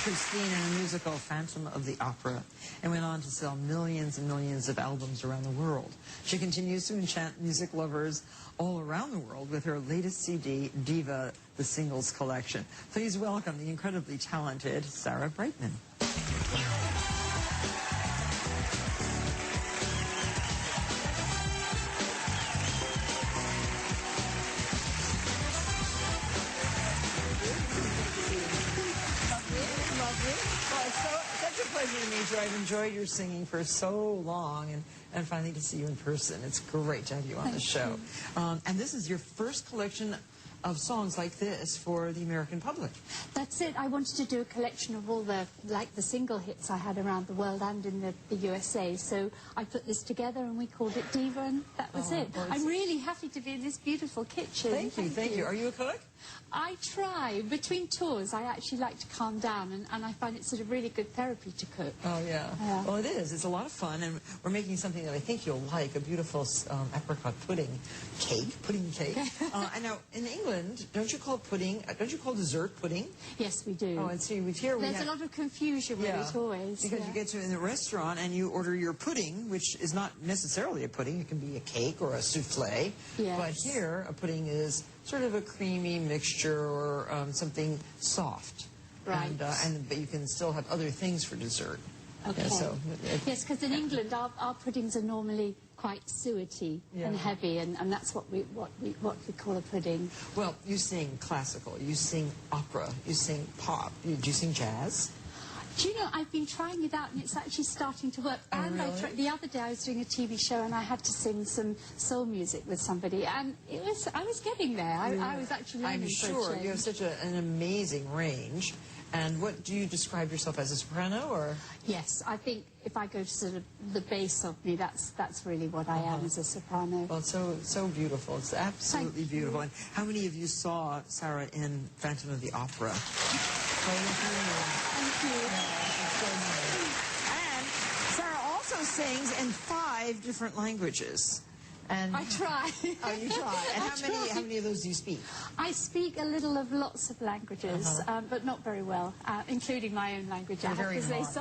Christine in the musical Phantom of the Opera and went on to sell millions and millions of albums around the world. She continues to enchant music lovers all around the world with her latest CD, Diva, the Singles Collection. Please welcome the incredibly talented Sarah Brightman. Such a pleasure to meet you. I've enjoyed your singing for so long, and finally to see you in person. It's great to have you on the show. And this is your first collection of songs like this for the American public. That's it. I wanted to do a collection of all the single hits I had around the world and in the USA. So I put this together and we called it Diva, and that was it. I'm really happy to be in this beautiful kitchen. Thank you. Are you a cook? I try. Between tours, I actually like to calm down, and I find it sort of really good therapy to cook. Oh, yeah. Well, it is. It's a lot of fun, and we're making something that I think you'll like, a beautiful apricot pudding cake. And now, in England, don't you call pudding, don't you call dessert pudding? Yes, we do. Oh, and see, here There's a lot of confusion with it always. Because you get to in the restaurant and you order your pudding, which is not necessarily a pudding. It can be a cake or a souffle. Yes. But here, a pudding is sort of a creamy mixture or something soft. Right. But you can still have other things for dessert. Okay. Yeah, yes, because in England our puddings are normally quite suety and heavy, and that's what we call a pudding. Well, you sing classical, you sing opera, you sing pop. Do you sing jazz? Do you know, I've been trying it out and it's actually starting to work. Oh, and really? The other day I was doing a TV show and I had to sing some soul music with somebody, and I was getting there. I was actually learning. I'm sure you have such an amazing range. And what do you describe yourself as, a soprano or? Yes, I think if I go to sort of the base of me, that's really what I am as a soprano. Well, it's so beautiful. It's absolutely beautiful. And how many of you saw Sarah in Phantom of the Opera? Thank you. And Sarah also sings in 5 different languages. And I try. Oh, you try. And how many of those do you speak? I speak a little of lots of languages, but not very well, including my own language. You're very modest.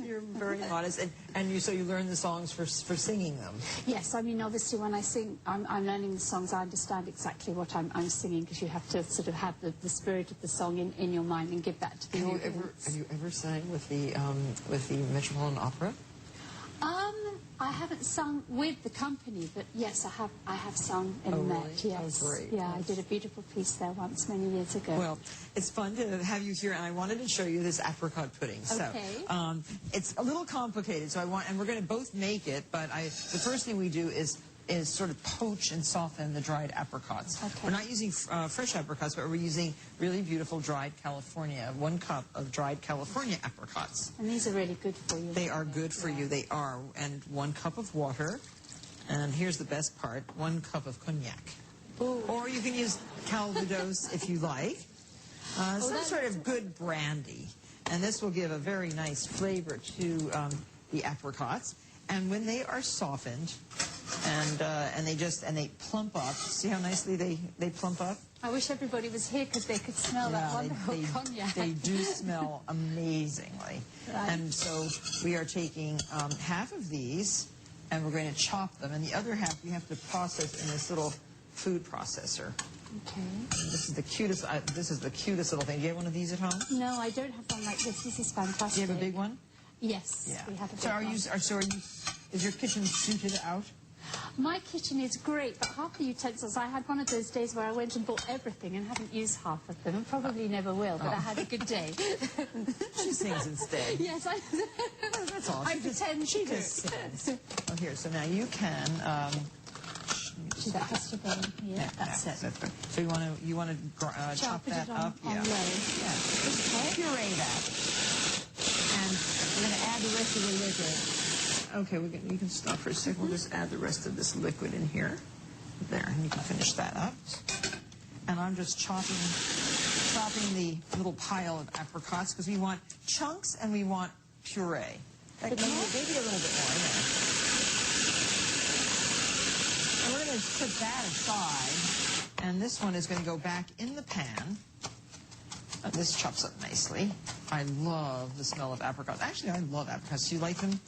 You're very modest, and so you learn the songs for singing them. Yes, I mean obviously when I sing, I'm learning the songs. I understand exactly what I'm singing, because you have to sort of have the spirit of the song in your mind and give that to the audience. Have you ever sang with the Metropolitan Opera? I haven't sung with the company, but yes, I have sung in the Met. Really? Yes. Oh, great. Yeah, I did a beautiful piece there once many years ago. Well, it's fun to have you here, and I wanted to show you this apricot pudding. Okay. So, it's a little complicated, and we're going to both make it, but the first thing we do is sort of poach and soften the dried apricots. Okay. We're not using fresh apricots, but we're using really beautiful dried California, 1 cup of dried California apricots. And these are really good for you. They are good for you, they are. And 1 cup of water. And here's the best part, 1 cup of cognac. Ooh. Or you can use Calvados if you like. Some sort of good brandy. And this will give a very nice flavor to the apricots. And when they are softened, and they plump up. See how nicely they plump up? I wish everybody was here because they could smell that wonderful cognac. They do smell amazingly. Right. And so we are taking half of these, and we're going to chop them, and the other half we have to process in this little food processor. Okay. And this is the cutest. This is the cutest little thing. Do you have one of these at home? No, I don't have one like this. This is fantastic. Do you have a big one? Yes, we have a big one. Is your kitchen suited out? My kitchen is great, but half the utensils, I had one of those days where I went and bought everything and haven't used half of them, and probably never will, but I had a good day. She sings instead. Yes, that's all. She just sings. Oh, here, so now you can... that has to go in here. That's it. That's good. So you want to chop that up? On low. Just puree that. And we're going to add the rest of the liquid. Okay, you can stop for a second. We'll just add the rest of this liquid in here. There, and you can finish that up. And I'm just chopping the little pile of apricots because we want chunks and we want puree. Maybe a little bit more. Yeah. And we're going to put that aside. And this one is going to go back in the pan. This chops up nicely. I love the smell of apricots. Actually, I love apricots. Do you like them?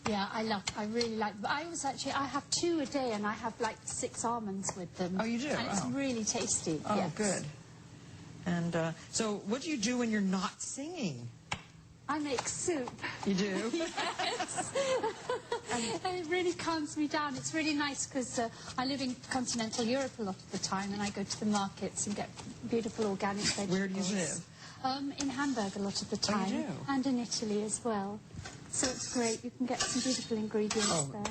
Yeah, I really like them. But I have 2 a day, and I have like 6 almonds with them. Oh, you do? And it's really tasty. Oh, yes. good. And so what do you do when you're not singing? I make soup. You do? Yes. And it really calms me down. It's really nice because I live in continental Europe a lot of the time, and I go to the markets and get beautiful organic vegetables. Where do you live? In Hamburg a lot of the time. Oh, you do? And in Italy as well. So it's great. You can get some beautiful ingredients there.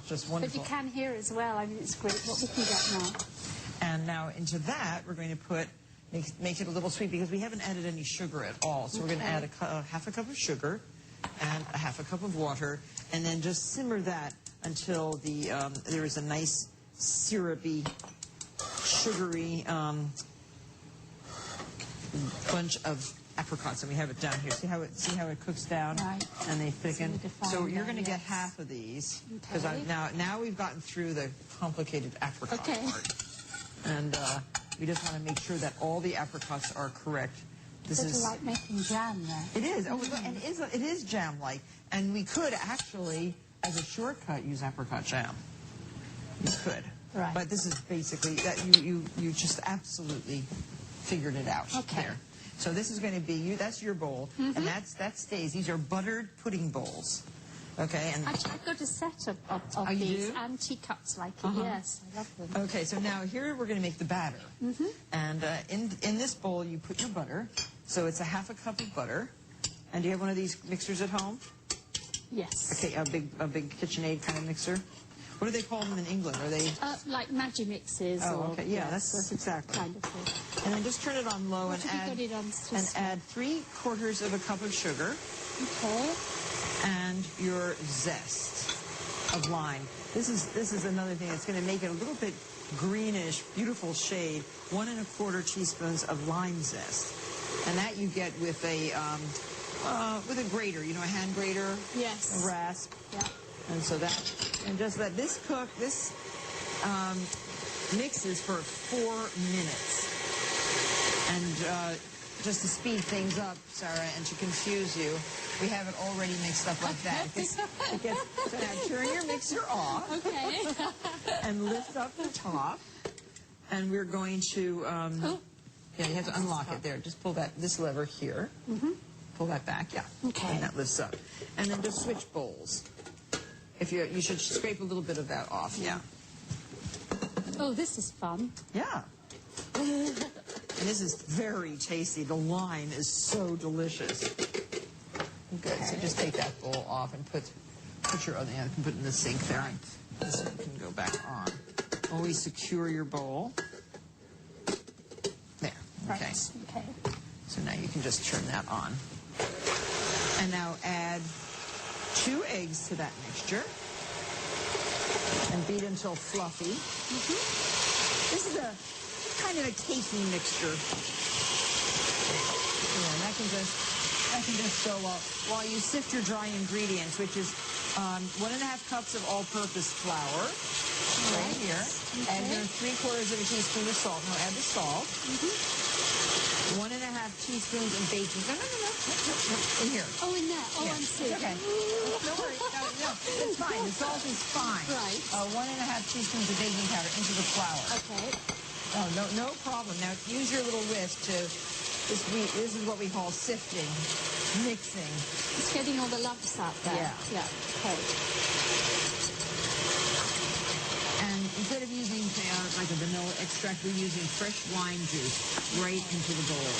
Just But wonderful. you can here as well. I mean, it's great what we can get now. And now into that, we're going to put, make it a little sweet because we haven't added any sugar at all. So we're going to add half a cup of sugar and a half a cup of water, and then just simmer that until there is a nice syrupy, sugary bunch of apricots, and we have it down here. See how it cooks down, Right. And they thicken. So you're going to get yes. half of these because Okay. now we've gotten through the complicated apricot Okay. part, and we just want to make sure that all the apricots are correct. This Sort of is like making jam there. it is. Oh, and it is jam-like, and we could actually, as a shortcut, use apricot jam. You could, Right. but this is basically that you just absolutely figured it out. Okay. There. So this is going to be that's your bowl, and that stays. These are buttered pudding bowls. Okay, and Actually, I've got a set of Oh, you these do? and teacups like it. Yes, I love them. okay. So now here we're going to make the batter, and in this bowl you put your butter. So it's a half a cup of butter, and do you have one of these mixers at home? Yes. Okay, a big KitchenAid kind of mixer. What do they call them in England? Are they? Like Magimixes. Oh, or, okay. Yeah, yes, that's exactly. kind of thing. And then just turn it on low What and have you got it on to smell? add 3/4 of a cup of sugar Okay. and your zest of lime. This is another thing that's going to make it a little bit greenish, beautiful shade. 1 1/4 teaspoons of lime zest, and that you get with a grater. You know, a hand grater. Yes. A rasp. Yeah. And so just let this cook. This mixes for 4 minutes. And just to speed things up, Sarah, and to confuse you, we have it already mixed up like that. So now turn your mixer off. Okay. And lift up the top. And we're going to, yeah, you have to unlock it there. Just pull this lever here. Pull that back, yeah. Okay. And that lifts up. And then just switch bowls. If you should scrape a little bit of that off, yeah. Oh, this is fun. Yeah. And this is very tasty. The lime is so delicious. Good. So just take that bowl off and put your other hand. You can put it in the sink there. And this one can go back on. Always secure your bowl. There. Okay. Right. Okay. So now you can just turn that on. And now add 2 eggs to that mixture and beat until fluffy. This is a kind of a cakey mixture. Yeah, and that can just go while you sift your dry ingredients, which is 1½ cups of all-purpose flour right here. Okay. Add your 3/4 of a teaspoon of salt. Now add the salt. 1½ teaspoons of baking. No. In here. Oh, in there. Oh, Yeah. I'm sick. Okay. Don't worry. No, it's fine. The salt is fine. Right. 1½ teaspoons of baking powder into the flour. Okay. Oh, no problem. Now use your little whisk to. This is what we call sifting, mixing. It's getting all the lumps out there. Yeah. Yeah. Okay. And instead of using like a vanilla extract, we're using fresh lime juice right into the bowl.